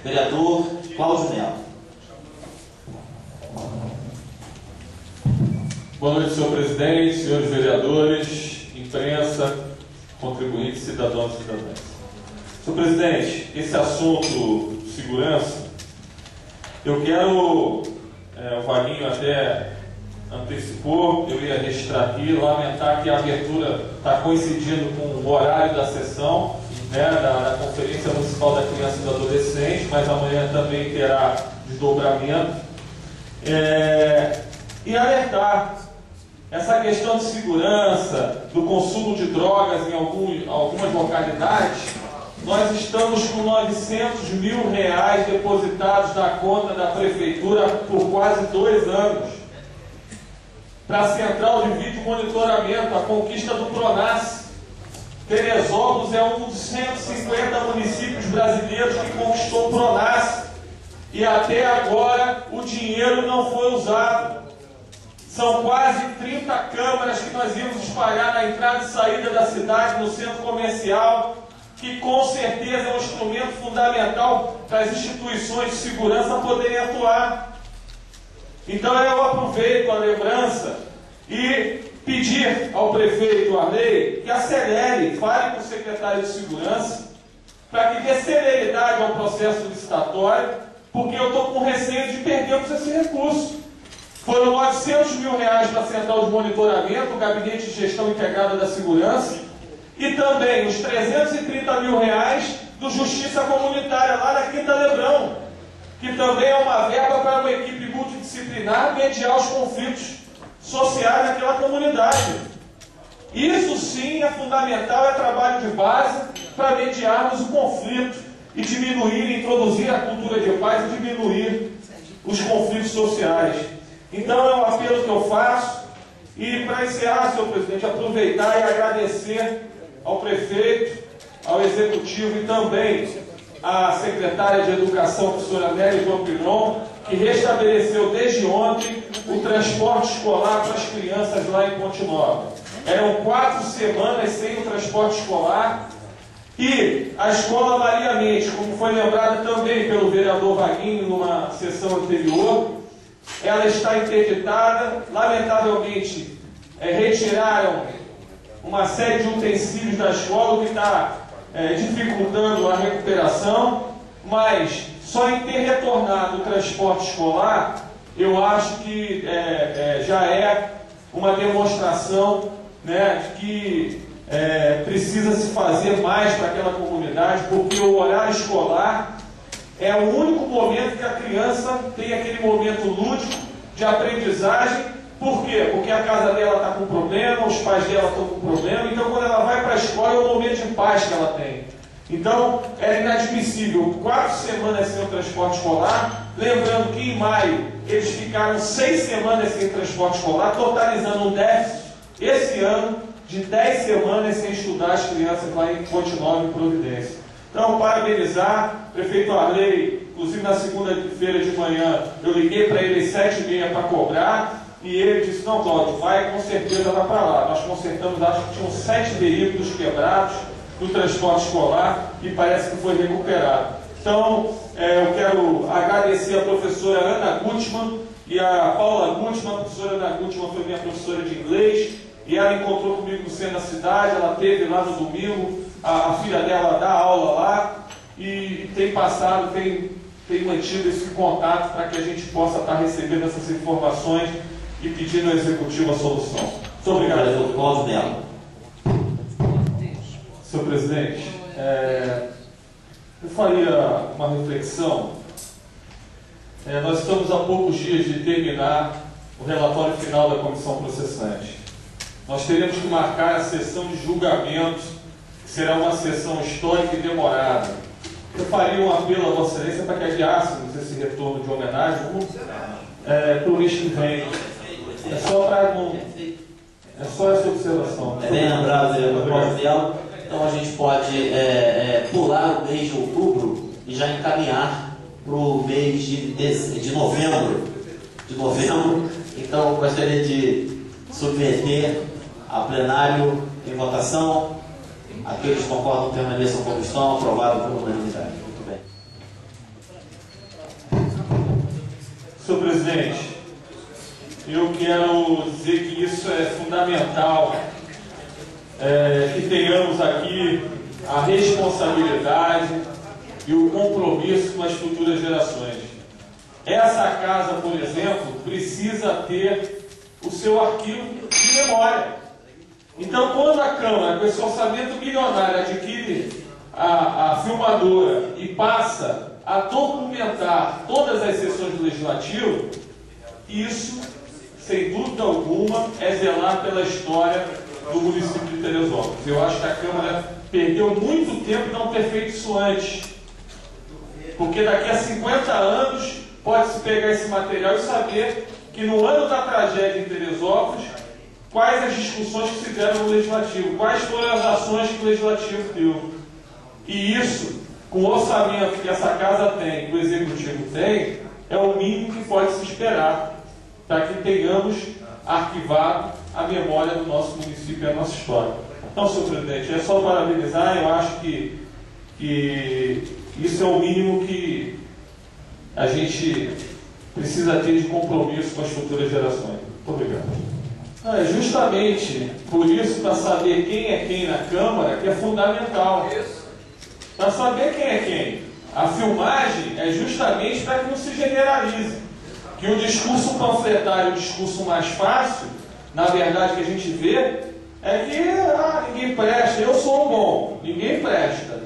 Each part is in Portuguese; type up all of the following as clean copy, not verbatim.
Vereador Cláudio Melo. Boa noite, senhor presidente, senhores vereadores, imprensa, contribuintes, cidadãos e cidadãs. Senhor presidente, esse assunto de segurança, eu quero, o Vaguinho até antecipou, eu ia registrar aqui, lamentar que a abertura está coincidindo com o horário da sessão, da Conferência Municipal da Criança e do Adolescente, mas amanhã também terá desdobramento. E alertar essa questão de segurança, do consumo de drogas em algumas localidades. Nós estamos com R$900 mil depositados na conta da Prefeitura por quase 2 anos para a Central de Vídeo Monitoramento, a conquista do PRONASSE. Teresópolis é um dos 150 municípios brasileiros que conquistou o PRONASSE e até agora o dinheiro não foi usado. São quase 30 câmaras que nós íamos espalhar na entrada e saída da cidade, no centro comercial, que com certeza é um instrumento fundamental para as instituições de segurança poderem atuar. Então eu aproveito a lembrança e pedir ao prefeito Arley que acelere, fale com o secretário de Segurança, para que dê celeridade ao processo licitatório, porque eu estou com receio de perdermos esse recurso. Foram R$900 mil para a Central de Monitoramento, o Gabinete de Gestão Integrada da Segurança, e também os R$330 mil do Justiça Comunitária, lá na Quinta Lebrão, que também é uma verba para uma equipe multidisciplinar mediar os conflitos sociais naquela comunidade. Isso sim é fundamental, é trabalho de base para mediarmos o conflito e diminuir, introduzir a cultura de paz e diminuir os conflitos sociais. Então é um apelo que eu faço e, para encerrar, senhor presidente, aproveitar e agradecer ao prefeito, ao executivo e também à secretária de Educação, professora Nélia João Piron, que restabeleceu desde ontem o transporte escolar para as crianças lá em Ponte Nova. Eram 4 semanas sem o transporte escolar e a escola Maria Mendes, como foi lembrada também pelo vereador Vaguinho numa sessão anterior, ela está interditada. Lamentavelmente, retiraram uma série de utensílios da escola, o que está dificultando a recuperação, mas só em ter retornado o transporte escolar, eu acho que já é uma demonstração, de que precisa se fazer mais para aquela comunidade, porque o horário escolar é o único momento que a criança tem aquele momento lúdico de aprendizagem. Por quê? Porque a casa dela está com problema, os pais dela estão com problema, então quando ela vai para a escola é o momento de paz que ela tem. Então é inadmissível 4 semanas sem o transporte escolar, lembrando que em maio eles ficaram 6 semanas sem transporte escolar, totalizando um déficit esse ano de 10 semanas sem estudar as crianças lá em Ponte Nova e Providência. Então, parabenizar, prefeito Arley, inclusive na segunda-feira de manhã, eu liguei para ele às 7h30 para cobrar, e ele disse: não, Cláudio, vai, com certeza vai para lá. Nós consertamos, acho que tinham 7 veículos quebrados do transporte escolar, e parece que foi recuperado. Então, eu quero agradecer a professora Ana Gutmann e a Paula Gutmann. A professora Ana Gutmann foi minha professora de inglês, e ela encontrou comigo no centro da cidade, ela esteve lá no domingo, a filha dela dá aula lá, e tem passado, tem mantido esse contato para que a gente possa estar recebendo essas informações e pedindo ao Executivo a solução. Muito obrigado. Vereador Cláudio Melo. Senhor presidente, eu faria uma reflexão. Nós estamos a poucos dias de terminar o relatório final da comissão processante. Nós teremos que marcar a sessão de julgamento, que será uma sessão histórica e demorada. Eu faria um apelo a Vossa Excelência para que adiássemos esse retorno de homenagem para o mês que vem. É só essa observação. É bem lembrado, vereador Cláudio Melo. Então a gente pode pular o mês de outubro e já encaminhar para o mês de novembro. Então eu gostaria de submeter a plenário em votação. Aqueles que concordam permaneçam como estão, aprovado por unanimidade. Muito bem. Senhor presidente, eu quero dizer que isso é fundamental, que tenhamos aqui a responsabilidade e o compromisso com as futuras gerações. Essa casa, por exemplo, precisa ter o seu arquivo de memória. Então, quando a Câmara, com esse orçamento milionário, adquire a filmadora e passa a documentar todas as sessões do Legislativo, isso, sem dúvida alguma, é zelar pela história do município de Teresópolis. Eu acho que a Câmara perdeu muito tempo não ter feito isso antes. Porque daqui a 50 anos pode-se pegar esse material e saber que no ano da tragédia em Teresópolis, quais as discussões que se deram no Legislativo, quais foram as ações que o Legislativo deu. E isso, com o orçamento que essa casa tem, que o Executivo tem, é o mínimo que pode se esperar para que tenhamos arquivado a memória do nosso município e a nossa história. Então, senhor presidente, é só parabenizar. Eu acho que isso é o mínimo que a gente precisa ter de compromisso com as futuras gerações. Muito obrigado. É justamente por isso, para saber quem é quem na Câmara, que é fundamental. Para saber quem é quem. A filmagem é justamente para que não se generalize. Que o discurso panfletário, o discurso mais fácil, na verdade, que a gente vê, é que ninguém presta, eu sou bom, ninguém presta.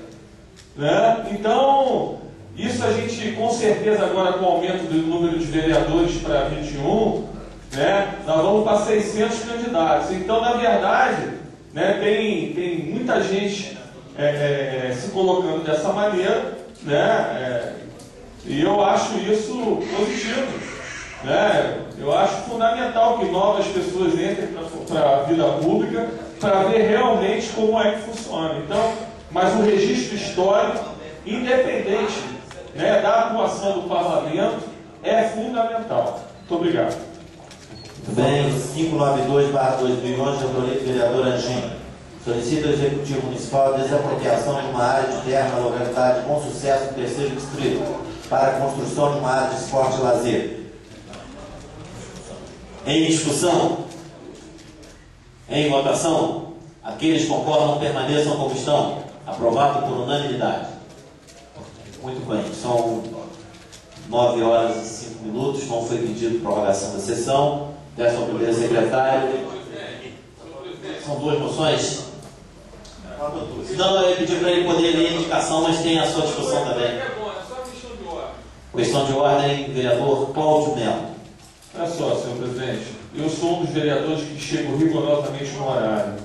Né? Então, isso a gente, com certeza, agora com o aumento do número de vereadores para 21, né, nós vamos para 600 candidatos. Então, na verdade, né, tem muita gente se colocando dessa maneira, né, e eu acho isso positivo. Né? Eu acho fundamental que novas pessoas entrem para a vida pública para ver realmente como é que funciona. Então, mas o registro histórico, independente, né, da atuação do parlamento, é fundamental. Muito obrigado. Muito bem, 592/2011, de autoria do vereador Anjinho. Solicita ao Executivo Municipal a desapropriação de uma área de terra na localidade Bom Sucesso, no 3º Distrito, para a construção de uma área de esporte e lazer. Em discussão? Em votação? Aqueles que concordam permaneçam como estão. Aprovado por unanimidade. Muito bem, são 9 horas e 5 minutos. Não foi pedido prorrogação da sessão. Peço ao primeiro secretário. São 2 moções? Não, eu pedi para ele poder ler a indicação, mas tem a sua discussão também. É só questão de ordem. Questão de ordem, vereador Cláudio Melo. Olha só, senhor presidente, eu sou um dos vereadores que chego rigorosamente no horário.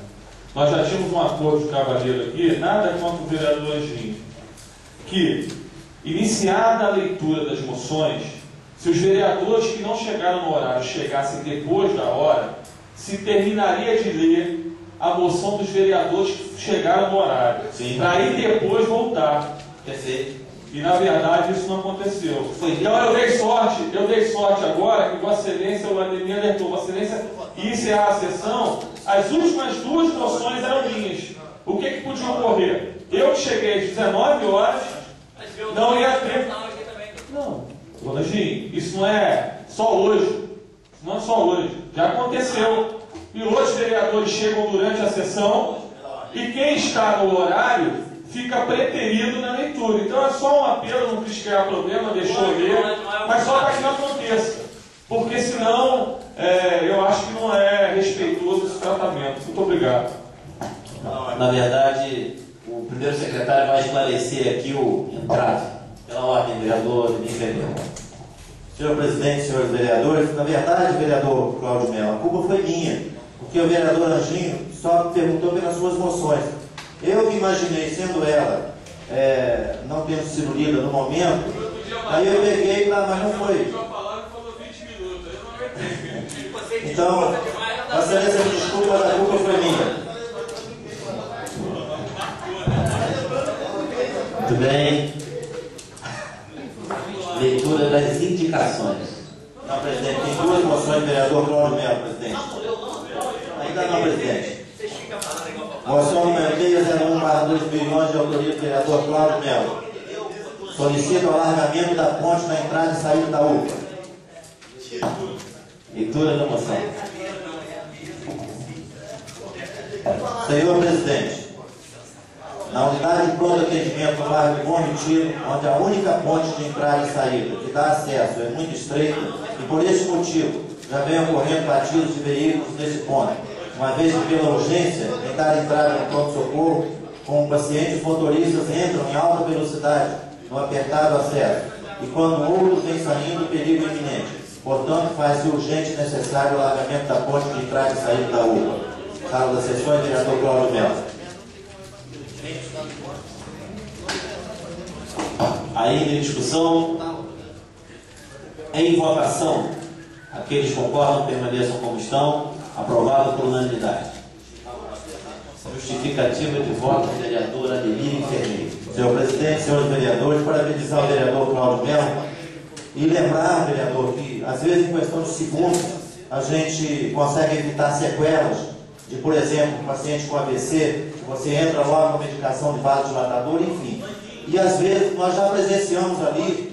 Nós já tínhamos um acordo de cavalheiro aqui, nada contra o vereador Anjinho, que, iniciada a leitura das moções, se os vereadores que não chegaram no horário chegassem depois da hora, se terminaria de ler a moção dos vereadores que chegaram no horário, para aí depois voltar. Perfeito. E na verdade isso não aconteceu. Então eu dei sorte agora que Vossa Excelência, o Ademir alertou, Vossa Excelência ia encerrar a sessão, as últimas 2 moções eram minhas. O que podia ocorrer? Eu que cheguei às 19 horas, não ia ter. Não, dona Gim, isso não é só hoje. Isso não é só hoje. Já aconteceu. Pilotos vereadores chegam durante a sessão e quem está no horário fica preterido na leitura. Então é só um apelo, não quis criar problema, deixou ler, mas só para que não aconteça. Porque senão eu acho que não é respeitoso esse tratamento. Muito obrigado. Na verdade, o primeiro secretário vai esclarecer aqui o entrave. Pela ordem, vereador Ademir. Senhor presidente, senhores vereadores, na verdade, vereador Cláudio Melo, a culpa foi minha, porque o vereador Anjinho só perguntou pelas suas moções. Eu me imaginei, sendo ela, não tendo sido lida no momento, aí eu peguei lá, mas não foi. Então, Vossa Excelência, desculpa, a culpa foi minha. Muito bem. Leitura das indicações. Não, presidente, tem 2 moções do vereador Cláudio Melo, presidente. Ainda não, presidente. Moção número 601/2011, de autoria do vereador Cláudio Melo. Solicita o alargamento da ponte na entrada e saída da UPA. Leitura da moção. Senhor Presidente, na unidade de pronto atendimento do bairro do Bom Retiro, onde a única ponte de entrada e saída que dá acesso é muito estreita, e por esse motivo já vem ocorrendo batidas de veículos nesse ponto, uma vez que pela urgência em dar entrada no pronto-socorro, com pacientes motoristas entram em alta velocidade no apertado acesso, e quando outros vêm saindo, perigo iminente. Portanto, faz-se urgente e necessário o alargamento da ponte de entrada e saída da UPA. Sala das Sessões, vereador Cláudio Melo. Ainda em discussão, em votação, aqueles que concordam permaneçam como estão. Aprovado por unanimidade. Justificativa de voto, vereadora Adeline Enfermeiro. Senhor Presidente, senhores vereadores, parabenizar o vereador Cláudio Melo e lembrar, vereador, que às vezes em questão de segundos a gente consegue evitar sequelas de, por exemplo, um paciente com AVC, que você entra logo com medicação de vasodilatador, enfim. E às vezes nós já presenciamos ali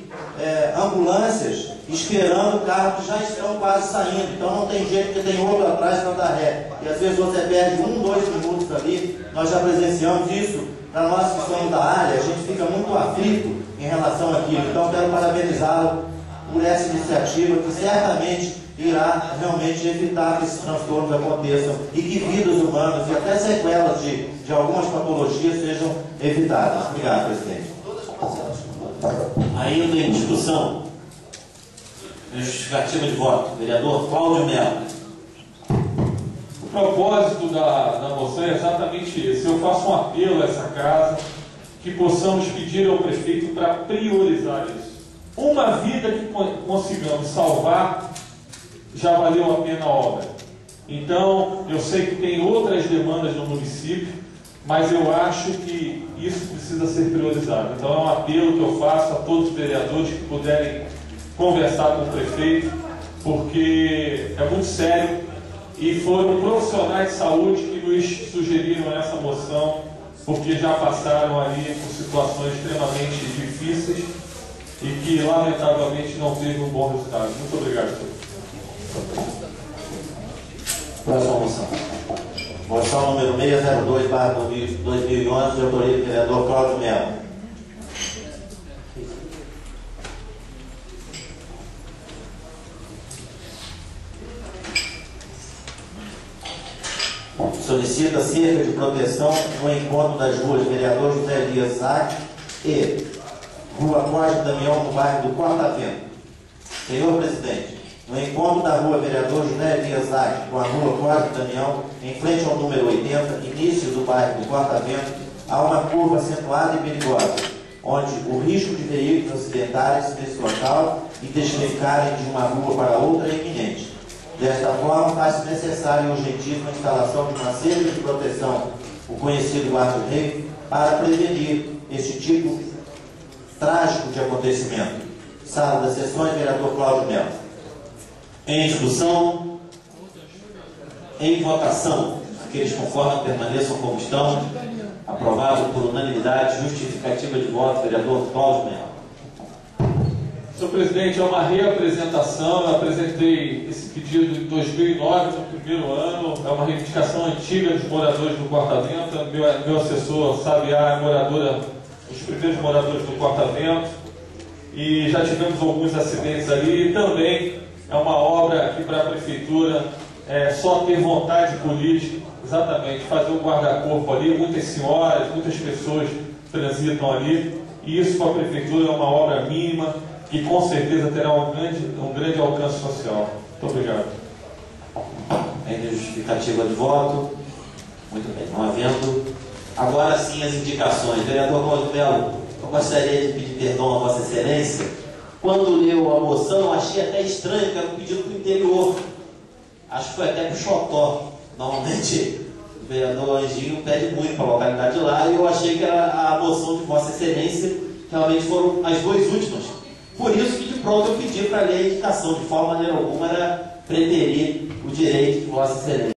ambulâncias esperando carros que já estão quase saindo, então não tem jeito, porque tem outro atrás para dar ré. E às vezes você perde 1, 2 minutos ali. Nós já presenciamos isso. Para nós que somos da área, a gente fica muito aflito em relação àquilo. Então quero parabenizá-lo por essa iniciativa que certamente irá realmente evitar que esses transtornos aconteçam e que vidas humanas e até sequelas de algumas patologias sejam evitadas. Obrigado, presidente. Ainda em discussão, justificativa de voto, vereador Cláudio Melo. O propósito da moção é exatamente esse. Eu faço um apelo a essa casa que possamos pedir ao prefeito para priorizar isso. Uma vida que consigamos salvar, já valeu a pena a obra. Então, eu sei que tem outras demandas no município, mas eu acho que isso precisa ser priorizado. Então, é um apelo que eu faço a todos os vereadores que puderem conversar com o prefeito, porque é muito sério e foram profissionais de saúde que nos sugeriram essa moção, porque já passaram ali por situações extremamente difíceis e que lamentavelmente não teve um bom resultado. Muito obrigado, senhor. Próxima moção. Moção número 602/2011, de autoria do vereador Cláudio Melo. Solicita cerca de proteção no encontro das ruas Vereador José Elias Sack e Rua Costa Damião, no bairro do Cortavento. Senhor Presidente, no encontro da rua Vereador José Elias Sack com a Rua Costa Damião, em frente ao número 80, início do bairro do Cortavento, há uma curva acentuada e perigosa, onde o risco de veículos acidentarem-se nesse local e desviarem de uma rua para outra é iminente. Desta forma, faz-se necessário e urgentíssima a instalação de uma cerca de proteção, o conhecido guarda-reio, para prevenir este tipo trágico de acontecimento. Sala das Sessões, vereador Cláudio Melo. Em discussão, em votação, aqueles que concordam permaneçam como estão. Aprovado por unanimidade. Justificativa de voto, vereador Cláudio Melo. Senhor Presidente, é uma reapresentação. Eu apresentei esse pedido em 2009, no primeiro ano. É uma reivindicação antiga dos moradores do Cortavento. Meu assessor, Sabiá, é moradora, os primeiros moradores do Cortavento. E já tivemos alguns acidentes ali. E também é uma obra que para a Prefeitura é só ter vontade política, exatamente, fazer um guarda-corpo ali. Muitas senhoras, muitas pessoas transitam ali. E isso para a Prefeitura é uma obra mínima, que com certeza terá um grande alcance social. Muito obrigado. Ainda justificativa de voto. Muito bem, não havendo. Agora sim as indicações. Vereador Cláudio Melo, eu gostaria de pedir perdão a Vossa Excelência. Quando leu a moção, achei até estranho que era um pedido para o interior. Acho que foi até para o Xotó. Normalmente o vereador Anjinho pede muito para a localidade de lá, e eu achei que era a moção de Vossa Excelência. Realmente foram as duas últimas. Por isso que de pronto eu pedi para ler a indicação. De forma maneira alguma era preterir o direito de Vossa Excelência.